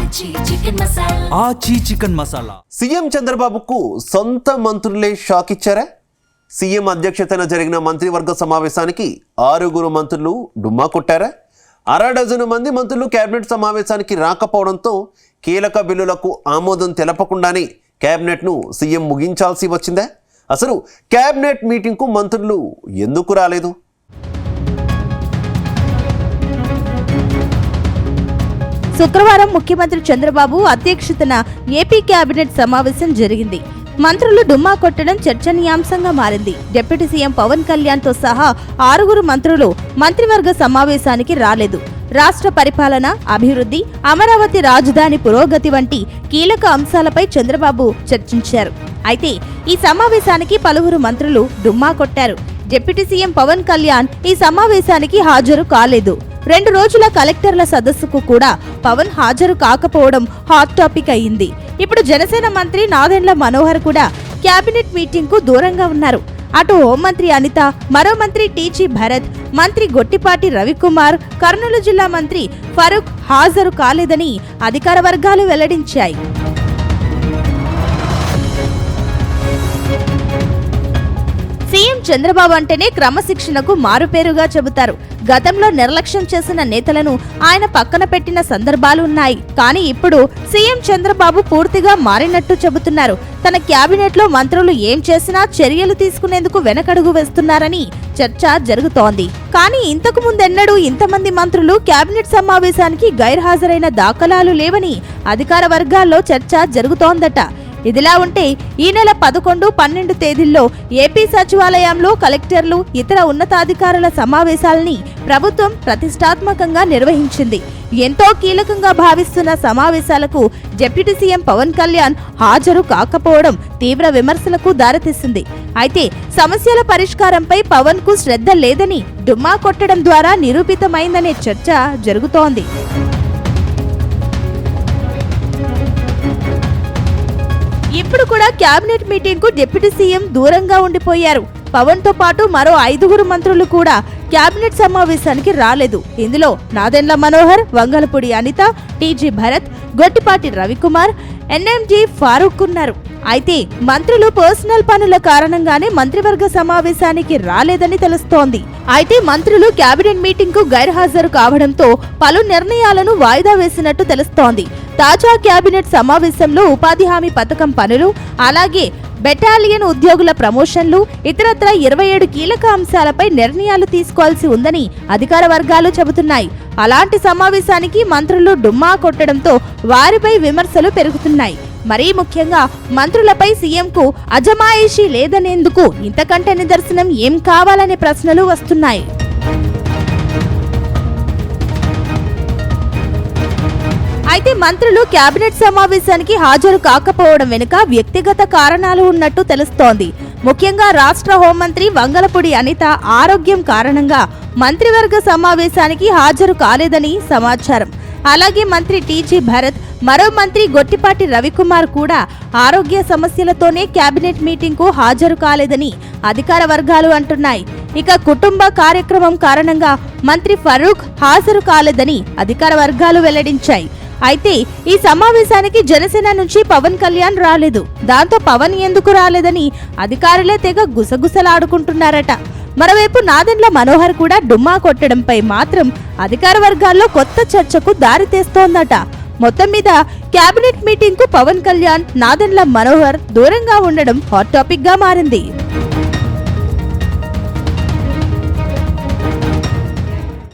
ఆచి chicken masala. CM చంద్రబాబుకు సొంత మంత్రులే షాక్ ఇచ్చారా? సీఎం అధ్యక్షతన జరిగిన మంత్రివర్గ సమావేశానికి 6 మంత్రులు డుమ్మా కొట్టారా? 1/2 మంది మంత్రులు కేబినెట్ సమావేశానికి రాకపోవడంతో కీలక బిల్లులకు ఆమోదం తెలపకుండానే కేబినెట్ను సీఎం ముగించాల్సి వచ్చిందా? అసలు కేబినెట్ మీటింగ్కు మంత్రులు ఎందుకు రాలేదు? శుక్రవారం ముఖ్యమంత్రి చంద్రబాబు అధ్యక్షతన ఏపీ కేబినెట్ సమావేశం జరిగింది. మంత్రులు డుమ్మా కొట్టడం చర్చనీయాంశంగా మారింది. డిప్యూటీ సీఎం పవన్ కళ్యాణ్ తో సహా 6 మంత్రులు మంత్రివర్గ సమావేశానికి రాలేదు. రాష్ట్ర పరిపాలన, అభివృద్ధి, అమరావతి రాజధాని పురోగతి వంటి కీలక అంశాలపై చంద్రబాబు చర్చించారు. అయితే ఈ సమావేశానికి పలువురు మంత్రులు డుమ్మా కొట్టారు. డిప్యూటీ సీఎం పవన్ కళ్యాణ్ ఈ సమావేశానికి హాజరు కాలేదు. 2 రోజుల కలెక్టర్ల సదస్సుకు కూడా పవన్ హాజరు కాకపోవడం హాట్ టాపిక్ అయింది. ఇప్పుడు జనసేన మంత్రి నాదెండ్ల మనోహర్ కూడా కేబినెట్ మీటింగ్ కు దూరంగా ఉన్నారు. అటు హోంమంత్రి అనిత, మరో మంత్రి టీజీ భరత్, మంత్రి గొట్టిపాటి రవికుమార్, కర్నూలు జిల్లా మంత్రి ఫరూక్ హాజరు కాలేదని అధికార వర్గాలు వెల్లడించాయి. సీఎం చంద్రబాబు అంటేనే క్రమశిక్షణకు మారుపేరుగా చెబుతారు. గతంలో నిర్లక్ష్యం చేసిన నేతలను ఆయన పక్కన పెట్టిన సందర్భాలు ఉన్నాయి. కానీ ఇప్పుడు సీఎం చంద్రబాబు పూర్తిగా మారినట్టు చెబుతున్నారు. తన క్యాబినెట్ లో మంత్రులు ఏం చేసినా చర్యలు తీసుకునేందుకు వెనకడుగు వేస్తున్నారని చర్చ జరుగుతోంది. కానీ ఇంతకు ముందెన్నడూ ఇంతమంది మంత్రులు కేబినెట్ సమావేశానికి గైర్హాజరైన దాఖలాలు లేవని అధికార వర్గాల్లో చర్చ జరుగుతోందట. ఇదిలా ఉంటే ఈ నెల 11, 12 తేదీల్లో ఏపీ సచివాలయంలో కలెక్టర్లు, ఇతర ఉన్నతాధికారుల సమావేశాలని ప్రభుత్వం ప్రతిష్టాత్మకంగా నిర్వహించింది. ఎంతో కీలకంగా భావిస్తున్న సమావేశాలకు డిప్యూటీ సీఎం పవన్ కళ్యాణ్ హాజరు కాకపోవడం తీవ్ర విమర్శలకు దారితీసింది. అయితే సమస్యల పరిష్కారంపై పవన్ కు శ్రద్ధ లేదని డుమ్మా కొట్టడం ద్వారా నిరూపితమైందనే చర్చ జరుగుతోంది. ఇప్పుడు కూడా కేబినెట్ మీటింగ్ కు డిప్యూటీ సీఎం దూరంగా ఉండిపోయారు. పవన్ తో పాటు మరో 5 మంత్రులు కూడా కేబినెట్ సమావేశానికి రాలేదు. ఇందులో నాదెండ్ల మనోహర్, వంగలపూడి అనిత, టీజీ భరత్, గొట్టిపాటి రవికుమార్, ఎన్ఎంజీ ఫారూక్ ఉన్నారు. అయితే మంత్రులు పర్సనల్ పనుల కారణంగానే మంత్రివర్గ సమావేశానికి రాలేదని తెలుస్తోంది. అయితే మంత్రులు కేబినెట్ మీటింగ్ కు గైర్హాజరు కావడంతో పలు నిర్ణయాలను వాయిదా వేసినట్టు తెలుస్తోంది. తాజా కేబినెట్ సమావేశంలో ఉపాధి హామీ పథకం పనులు, అలాగే బెటాలియన్ ఉద్యోగుల ప్రమోషన్లు, ఇతరత్ర 27 కీలక అంశాలపై నిర్ణయాలు తీసుకోవాల్సి ఉందని అధికార వర్గాలు చెబుతున్నాయి. అలాంటి సమావేశానికి మంత్రులు డుమ్మా కొట్టడంతో వారిపై విమర్శలు పెరుగుతున్నాయి. మరీ ముఖ్యంగా మంత్రులపై సీఎంకు అజమాయిషీ లేదనేందుకు ఇంతకంటే నిదర్శనం ఏం కావాలనే ప్రశ్నలు వస్తున్నాయి. అయితే మంత్రులు కేబినెట్ సమావేశానికి హాజరు కాకపోవడం వెనుక వ్యక్తిగత కారణాలు ఉన్నట్టు తెలుస్తోంది. ముఖ్యంగా రాష్ట్ర హోంమంత్రి వంగలపూడి అనిత ఆరోగ్యం కారణంగా మంత్రివర్గ సమావేశానికి హాజరు కాలేదని సమాచారం. అలాగే మంత్రి టీజీ భరత్, మరో మంత్రి గొట్టిపాటి రవికుమార్ కూడా ఆరోగ్య సమస్యలతోనే కేబినెట్ మీటింగ్ కు హాజరు కాలేదని అధికార వర్గాలు అంటున్నాయి. ఇక కుటుంబ కార్యక్రమం కారణంగా మంత్రి ఫరూక్ హాజరు కాలేదని అధికార వర్గాలు వెల్లడించాయి. అయితే ఈ సమావేశానికి జనసేన నుంచి పవన్ కళ్యాణ్ రాలేదు. దాంతో పవన్ ఎందుకు రాలేదని అధికారులే తెగ గుసగుసలాడుకుంటున్నారట. మరోవైపు నాదెండ్ల మనోహర్ కూడా డుమ్మా కొట్టడంపై మాత్రం అధికార వర్గాల్లో కొత్త చర్చకు దారితీస్తోందట. మొత్తం మీద కేబినెట్ మీటింగ్ కు పవన్ కళ్యాణ్, నాదెండ్ల మనోహర్ దూరంగా ఉండడం హాట్ టాపిక్ గా మారింది.